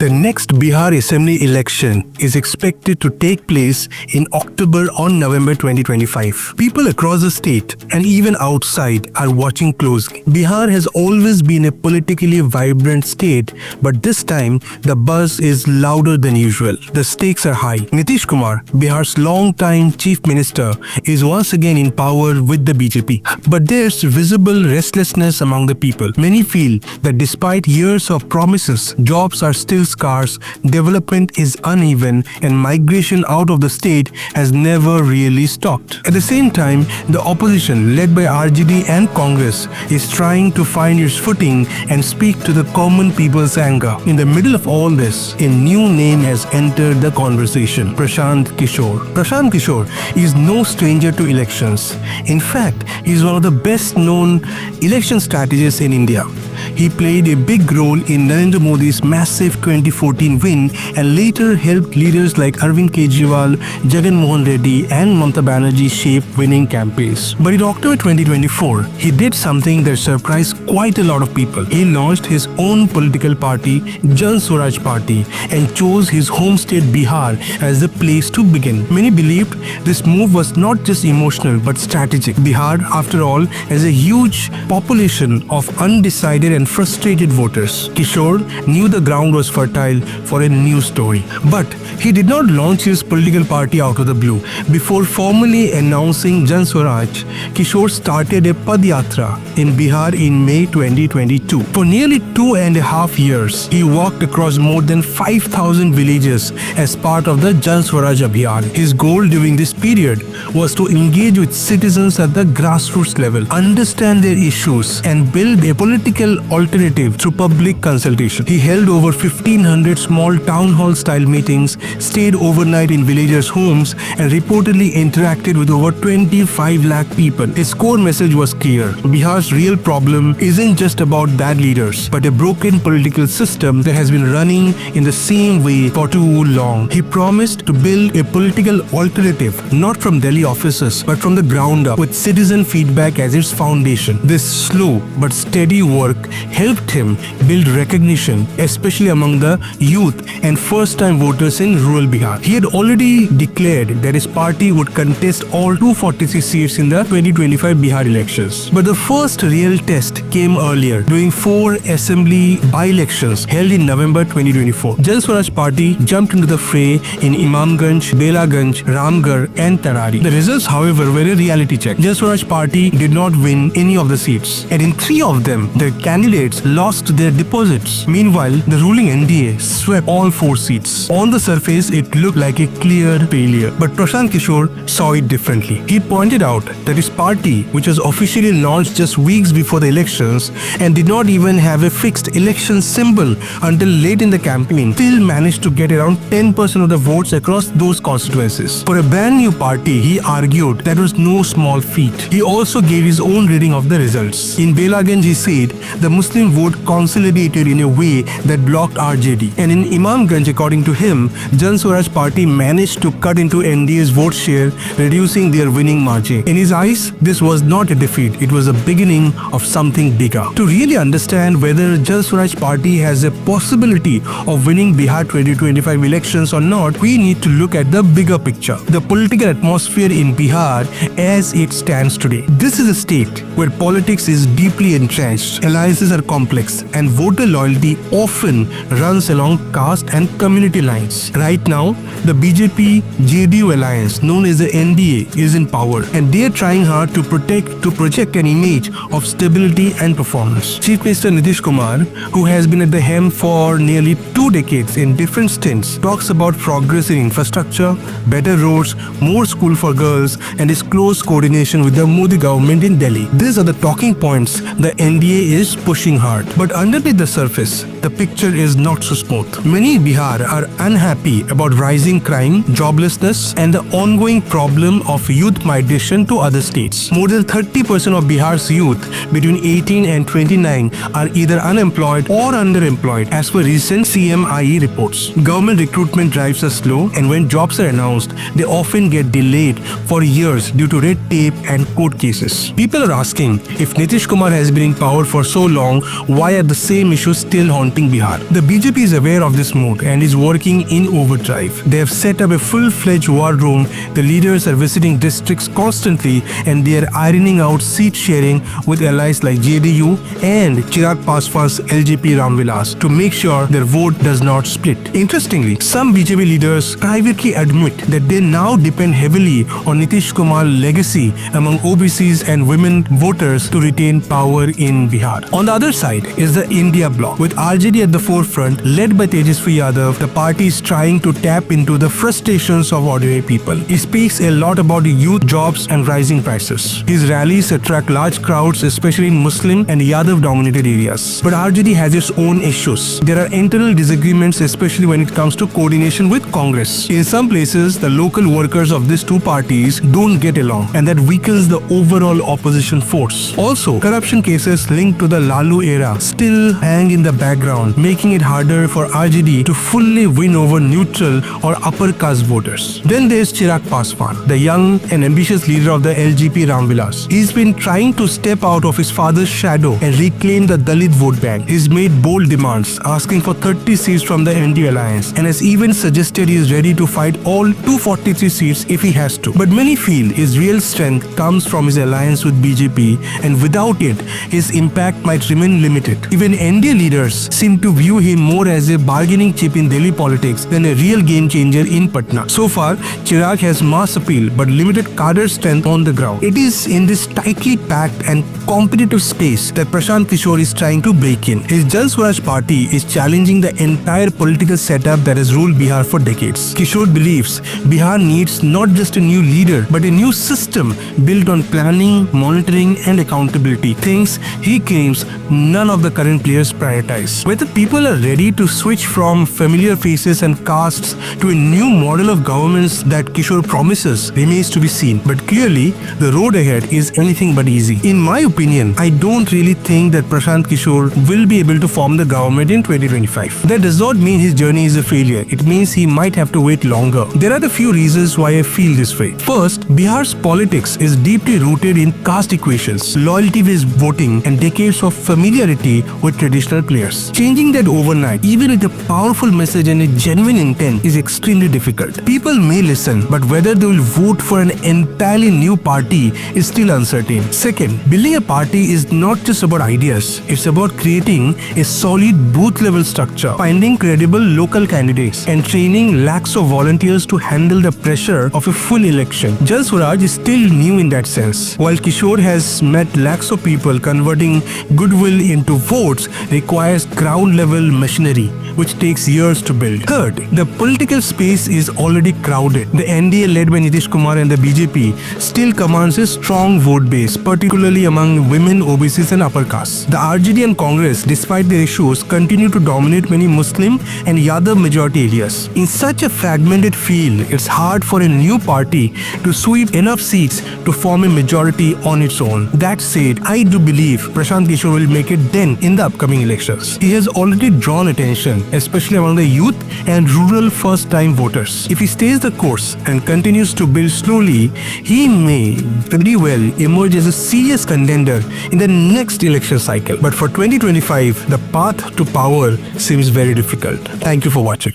The next Bihar Assembly election is expected to take place in October or November 2025. People across the state and even outside are watching closely. Bihar has always been a politically vibrant state, but this time the buzz is louder than usual. The stakes are high. Nitish Kumar, Bihar's long-time chief minister, is once again in power with the BJP. But there's visible restlessness among the people. Many feel that despite years of promises, jobs are still scarce, development is uneven, and migration out of the state has never really stopped. At the same time, the opposition, led by RJD and Congress, is trying to find its footing and speak to the common people's anger. In the middle of all this, a new name has entered the conversation: Prashant Kishor. Prashant Kishor is no stranger to elections. In fact, he is one of the best-known election strategists in India. He played a big role in Narendra Modi's massive 2014 win and later helped leaders like Arvind Kejriwal, Jagan Mohan Reddy and Mamata Banerjee shape winning campaigns. But in October 2024, he did something that surprised quite a lot of people. He launched his own political party, Jan Suraaj Party, and chose his home state Bihar as the place to begin. Many believed this move was not just emotional but strategic. Bihar, after all, has a huge population of undecided and frustrated voters. Kishore knew the ground was fertile for a new story. But he did not launch his political party out of the blue. Before formally announcing Jan Swaraj, Kishore started a padyatra in Bihar in May 2022. For nearly 2.5 years, he walked across more than 5,000 villages as part of the Jan Swaraj Abhiyan. His goal during this period was to engage with citizens at the grassroots level, understand their issues, and build a political alternative through public consultation. He held over 1,500 small town hall style meetings, stayed overnight in villagers' homes, and reportedly interacted with over 25 lakh people. His core message was clear: Bihar's real problem isn't just about bad leaders, but a broken political system that has been running in the same way for too long. He promised to build a political alternative, not from Delhi offices, but from the ground up, with citizen feedback as its foundation. This slow but steady work helped him build recognition, especially among the youth and first-time voters in rural Bihar. He had already declared that his party would contest all 246 seats in the 2025 Bihar elections. But the first real test came earlier, during 4 assembly by-elections held in November 2024. Jan Swaraj Party jumped into the fray in Imamganj, Belaganj, Ramgarh and Tarari. The results, however, were a reality check. Jan Swaraj Party did not win any of the seats, and in 3 of them, the candidates lost their deposits. Meanwhile, the ruling NDA swept all 4 seats. On the surface, it looked like a clear failure. But Prashant Kishor saw it differently. He pointed out that his party, which was officially launched just weeks before the elections and did not even have a fixed election symbol until late in the campaign, still managed to get around 10% of the votes across those constituencies. For a brand new party, he argued that was no small feat. He also gave his own reading of the results. In Belaganj, he said the Muslim vote consolidated in a way that blocked RJD. And in Imamganj, according to him, Jan Swaraj Party managed to cut into NDA's vote share, reducing their winning margin. In his eyes, this was not a defeat, it was a beginning of something bigger. To really understand whether Jan Swaraj Party has a possibility of winning Bihar 2025 elections or not, we need to look at the bigger picture, the political atmosphere in Bihar as it stands today. This is a state where politics is deeply entrenched, alliances are complex, and voter loyalty often runs along caste and community lines. Right now, the BJP-JDU alliance, known as the NDA, is in power, and they are trying hard to project an image of stability and performance. Chief Minister Nitish Kumar, who has been at the helm for nearly 2 decades in different stints, talks about progress in infrastructure, better roads, more school for girls, and his close coordination with the Modi government in Delhi. These are the talking points the NDA is pushing hard. But underneath the surface, the picture is not so smooth. Many in Bihar are unhappy about rising crime, joblessness, and the ongoing problem of youth migration to other states. More than 30% of Bihar's youth between 18 and 29 are either unemployed or underemployed, as per recent CMIE reports. Government recruitment drives are slow, and when jobs are announced, they often get delayed for years due to red tape and court cases. People are asking, if Nitish Kumar has been in power for so long, why are the same issues still haunting haunting Bihar. The BJP is aware of this mood and is working in overdrive. They have set up a full-fledged war room. The leaders are visiting districts constantly and they are ironing out seat sharing with allies like JDU and Chirag Paswan's LJP Ramvilas to make sure their vote does not split. Interestingly, some BJP leaders privately admit that they now depend heavily on Nitish Kumar's legacy among OBCs and women voters to retain power in Bihar. On the other side is the India bloc. With RJD at the forefront, led by Tejasvi Yadav, the party is trying to tap into the frustrations of ordinary people. He speaks a lot about youth, jobs and rising prices. His rallies attract large crowds, especially in Muslim and Yadav-dominated areas. But RJD has its own issues. There are internal disagreements, especially when it comes to coordination with Congress. In some places, the local workers of these two parties don't get along, and that weakens the overall opposition force. Also, corruption cases linked to the Lalu era still hang in the background, making it harder for RJD to fully win over neutral or upper caste voters. Then there's Chirag Paswan, the young and ambitious leader of the LJP Ramvilas. He's been trying to step out of his father's shadow and reclaim the Dalit vote bank. He's made bold demands, asking for 30 seats from the NDA alliance, and has even suggested he is ready to fight all 243 seats if he has to. But many feel his real strength comes from his alliance with BJP, and without it, his impact might remain limited. Even NDA leaders seem to view him more as a bargaining chip in Delhi politics than a real game changer in Patna. So far, Chirag has mass appeal but limited cadre strength on the ground. It is in this tightly packed and competitive space that Prashant Kishor is trying to break in. His Jan Suraaj Party is challenging the entire political setup that has ruled Bihar for decades. Kishor believes Bihar needs not just a new leader but a new system built on planning, monitoring and accountability, things he claims none of the current players prioritize. Whether people are ready to switch from familiar faces and castes to a new model of governance that Kishor promises remains to be seen. But clearly, the road ahead is anything but easy. In my opinion, I don't really think that Prashant Kishor will be able to form the government in 2025. That does not mean his journey is a failure. It means he might have to wait longer. There are the few reasons why I feel this way. First, Bihar's politics is deeply rooted in caste equations, loyalty-based voting, and decades of familiarity with traditional players. Changing that overnight, even with a powerful message and a genuine intent, is extremely difficult. People may listen, but whether they will vote for an entirely new party is still uncertain. Second, building a party is not just about ideas. It's about creating a solid booth-level structure, finding credible local candidates, and training lakhs of volunteers to handle the pressure of a full election. Jan Suraaj is still new in that sense. While Kishor has met lakhs of people, converting goodwill into votes requires ground-level machinery, which takes years to build. Third, the political space is already crowded. The NDA led by Nitish Kumar and the BJP still commands a strong vote base, particularly among women, OBCs and upper castes. The RJD and Congress, despite their issues, continue to dominate many Muslim and Yadav majority areas. In such a fragmented field, it's hard for a new party to sweep enough seats to form a majority on its own. That said, I do believe Prashant Kishor will make a dent in the upcoming elections. He has already drawn attention, especially among the youth and rural first-time voters. If he stays the course and continues to build slowly, he may very well emerge as a serious contender in the next election cycle. But for 2025, the path to power seems very difficult. Thank you for watching.